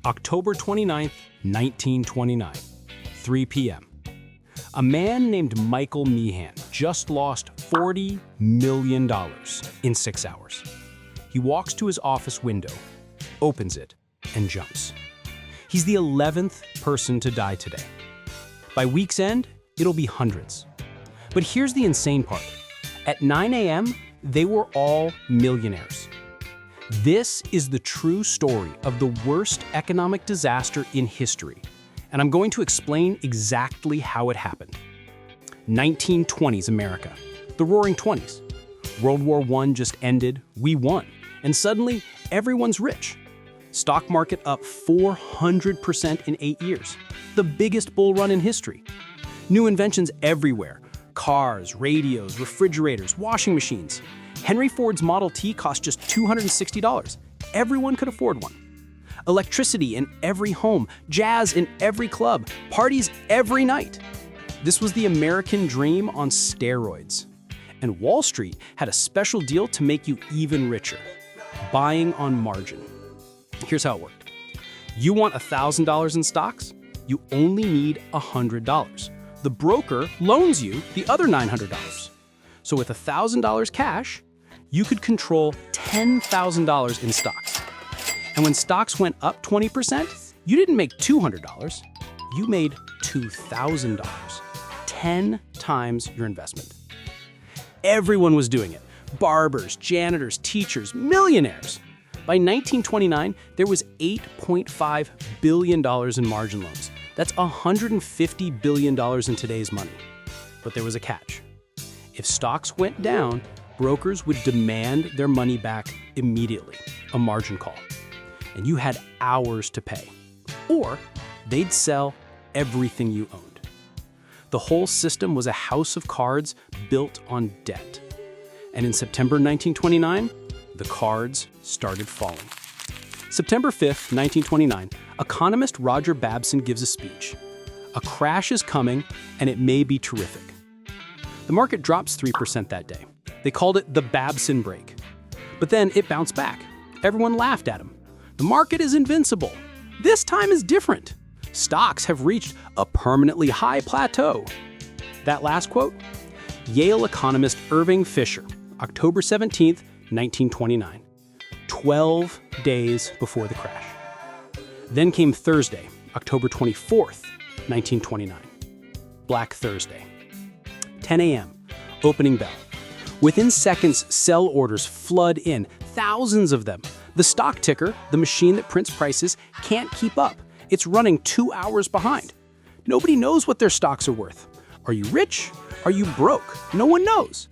October 29th, 1929, 3 p.m. A man named Michael Meehan just lost $40 million in 6 hours. He walks to his office window, opens it, and jumps. He's the 11th person to die today. By week's end, it'll be hundreds. But here's the insane part. At 9 a.m., they were all millionaires. This is the true story of the worst economic disaster in history, and I'm going to explain exactly how it happened. 1920s America, the Roaring Twenties. World War I just ended, we won, and suddenly everyone's rich. Stock market up 400% in 8 years, the biggest bull run in history. New inventions everywhere, cars, radios, refrigerators, washing machines. Henry Ford's Model T cost just $260. Everyone could afford one. Electricity in every home, jazz in every club, parties every night. This was the American dream on steroids. And Wall Street had a special deal to make you even richer. Buying on margin. Here's how it worked. You want $1,000 in stocks? You only need $100. The broker loans you the other $900. So with $1,000 cash, you could control $10,000 in stocks. And when stocks went up 20%, you didn't make $200, you made $2,000. 10 times your investment. Everyone was doing it. Barbers, janitors, teachers, millionaires. By 1929, there was $8.5 billion in margin loans. That's $150 billion in today's money. But there was a catch. If stocks went down, brokers would demand their money back immediately, a margin call. And you had hours to pay. Or they'd sell everything you owned. The whole system was a house of cards built on debt. And in September 1929, the cards started falling. September 5th, 1929, economist Roger Babson gives a speech. A crash is coming, and it may be terrific. The market drops 3% that day. They called it the Babson break. But then it bounced back. Everyone laughed at him. The market is invincible. This time is different. Stocks have reached a permanently high plateau. That last quote? Yale economist Irving Fisher, October 17th, 1929. 12 days before the crash. Then came Thursday, October 24th, 1929. Black Thursday. 10 a.m., opening bell. Within seconds, sell orders flood in, thousands of them. The stock ticker, the machine that prints prices, can't keep up. It's running 2 hours behind. Nobody knows what their stocks are worth. Are you rich? Are you broke? No one knows.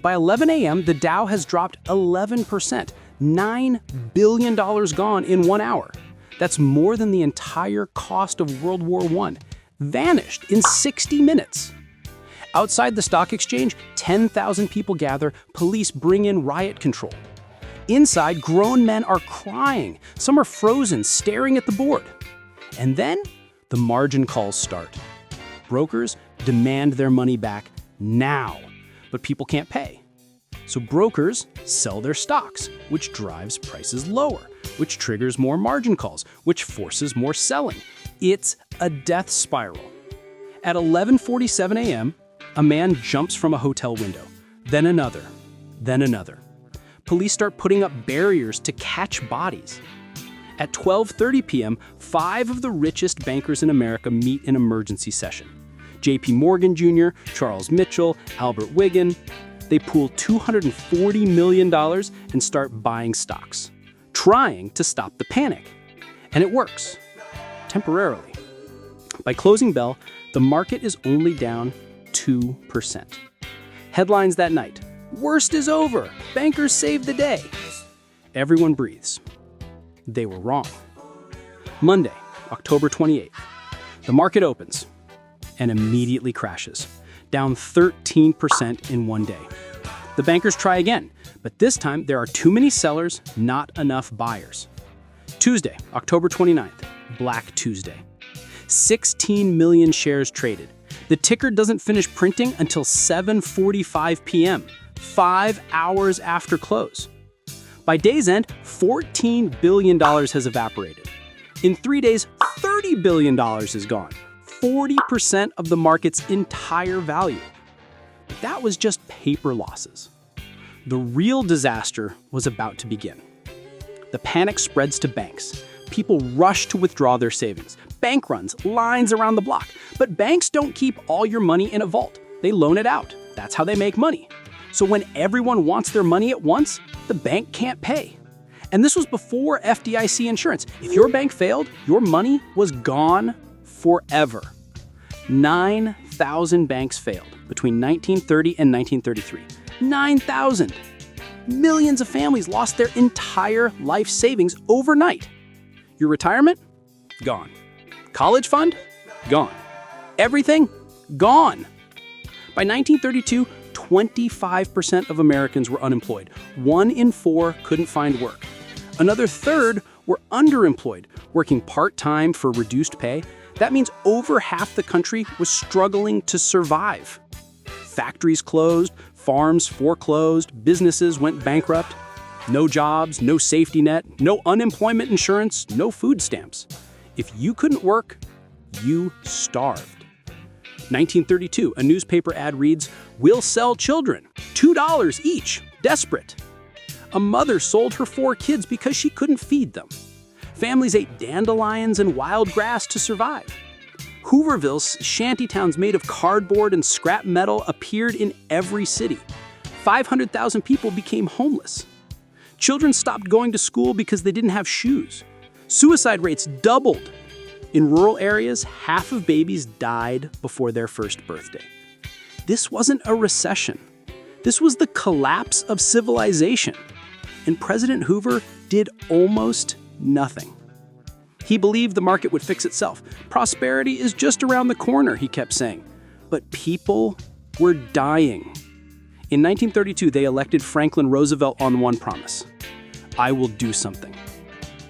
By 11 a.m., the Dow has dropped 11%, $9 billion gone in 1 hour. That's more than the entire cost of World War I. Vanished in 60 minutes. Outside the stock exchange, 10,000 people gather, police bring in riot control. Inside, grown men are crying. Some are frozen, staring at the board. And then, the margin calls start. Brokers demand their money back now, but people can't pay. So brokers sell their stocks, which drives prices lower, which triggers more margin calls, which forces more selling. It's a death spiral. At 11:47 a.m., a man jumps from a hotel window, then another, then another. Police start putting up barriers to catch bodies. At 12:30 p.m., 5 of the richest bankers in America meet in emergency session. J.P. Morgan Jr., Charles Mitchell, Albert Wiggin. They pool $240 million and start buying stocks, trying to stop the panic. And it works, temporarily. By closing bell, the market is only down 2%. Headlines that night: worst is over, bankers saved the day. Everyone breathes. They were wrong. Monday, October 28th. The market opens and immediately crashes, down 13% in 1 day. The bankers try again, but this time there are too many sellers, not enough buyers. Tuesday, October 29th, Black Tuesday. 16 million shares traded. The ticker doesn't finish printing until 7:45 p.m., 5 hours after close. By day's end, $14 billion has evaporated. In 3 days, $30 billion is gone, 40% of the market's entire value. But that was just paper losses. The real disaster was about to begin. The panic spreads to banks. People rush to withdraw their savings. Bank runs, lines around the block. But banks don't keep all your money in a vault. They loan it out. That's how they make money. So when everyone wants their money at once, the bank can't pay. And this was before FDIC insurance. If your bank failed, your money was gone forever. 9,000 banks failed between 1930 and 1933. 9,000! Millions of families lost their entire life savings overnight. Your retirement? Gone. College fund? Gone. Everything? Gone. By 1932, 25% of Americans were unemployed. 1 in 4 couldn't find work. Another third were underemployed, working part-time for reduced pay. That means over half the country was struggling to survive. Factories closed, farms foreclosed, businesses went bankrupt. No jobs, no safety net, no unemployment insurance, no food stamps. If you couldn't work, you starved. 1932, a newspaper ad reads, "We'll sell children, $2 each, desperate." A mother sold her 4 kids because she couldn't feed them. Families ate dandelions and wild grass to survive. Hooverville's shantytowns made of cardboard and scrap metal appeared in every city. 500,000 people became homeless. Children stopped going to school because they didn't have shoes. Suicide rates doubled. In rural areas, half of babies died before their first birthday. This wasn't a recession. This was the collapse of civilization. And President Hoover did almost nothing. He believed the market would fix itself. Prosperity is just around the corner, he kept saying. But people were dying. In 1932, they elected Franklin Roosevelt on one promise: I will do something.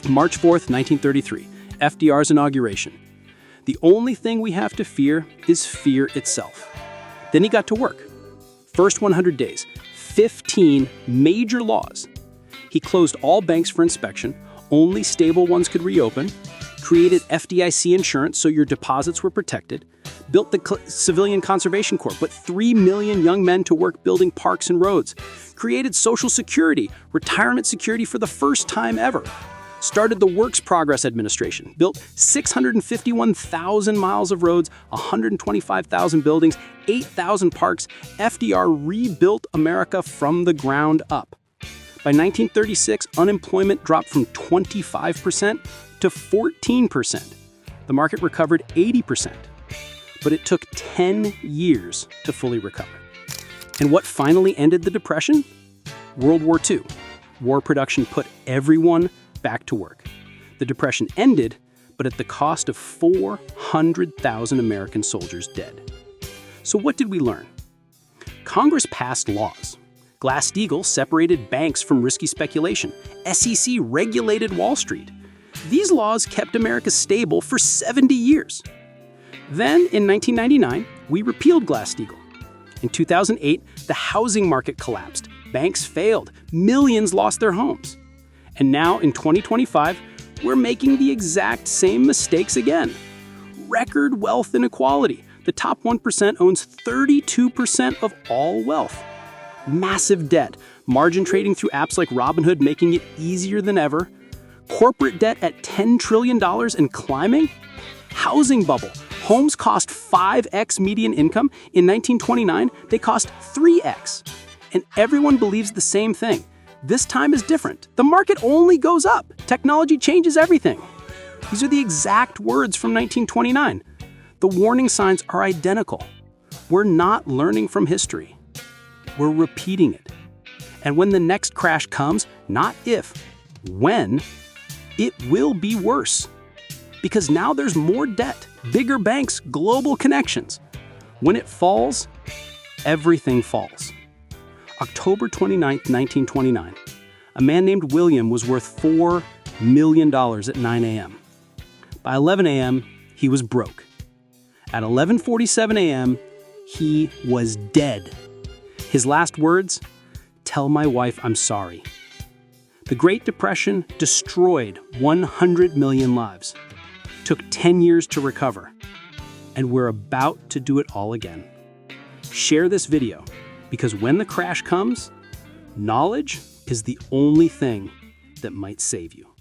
March 4th, 1933, FDR's inauguration. The only thing we have to fear is fear itself. Then he got to work. First 100 days, 15 major laws. He closed all banks for inspection, only stable ones could reopen, created FDIC insurance so your deposits were protected, built the Civilian Conservation Corps, put 3 million young men to work building parks and roads, created Social Security, retirement security for the first time ever, started the Works Progress Administration, built 651,000 miles of roads, 125,000 buildings, 8,000 parks. FDR rebuilt America from the ground up. By 1936, unemployment dropped from 25% to 14%. The market recovered 80%. But it took 10 years to fully recover. And what finally ended the Depression? World War II. War production put everyone back to work. The Depression ended, but at the cost of 400,000 American soldiers dead. So what did we learn? Congress passed laws. Glass-Steagall separated banks from risky speculation. SEC regulated Wall Street. These laws kept America stable for 70 years. Then, in 1999, we repealed Glass-Steagall. In 2008, the housing market collapsed. Banks failed. Millions lost their homes. And now, in 2025, we're making the exact same mistakes again. Record wealth inequality. The top 1% owns 32% of all wealth. Massive debt. Margin trading through apps like Robinhood making it easier than ever. Corporate debt at $10 trillion and climbing. Housing bubble. Homes cost 5x median income. In 1929, they cost 3x. And everyone believes the same thing. This time is different. The market only goes up. Technology changes everything. These are the exact words from 1929. The warning signs are identical. We're not learning from history. We're repeating it. And when the next crash comes, not if, when, it will be worse. Because now there's more debt, bigger banks, global connections. When it falls, everything falls. October 29, 1929. A man named William was worth $4 million at 9 a.m. By 11 a.m., he was broke. At 11:47 a.m., he was dead. His last words, "Tell my wife I'm sorry." The Great Depression destroyed 100 million lives, took 10 years to recover, and we're about to do it all again. Share this video, because when the crash comes, knowledge is the only thing that might save you.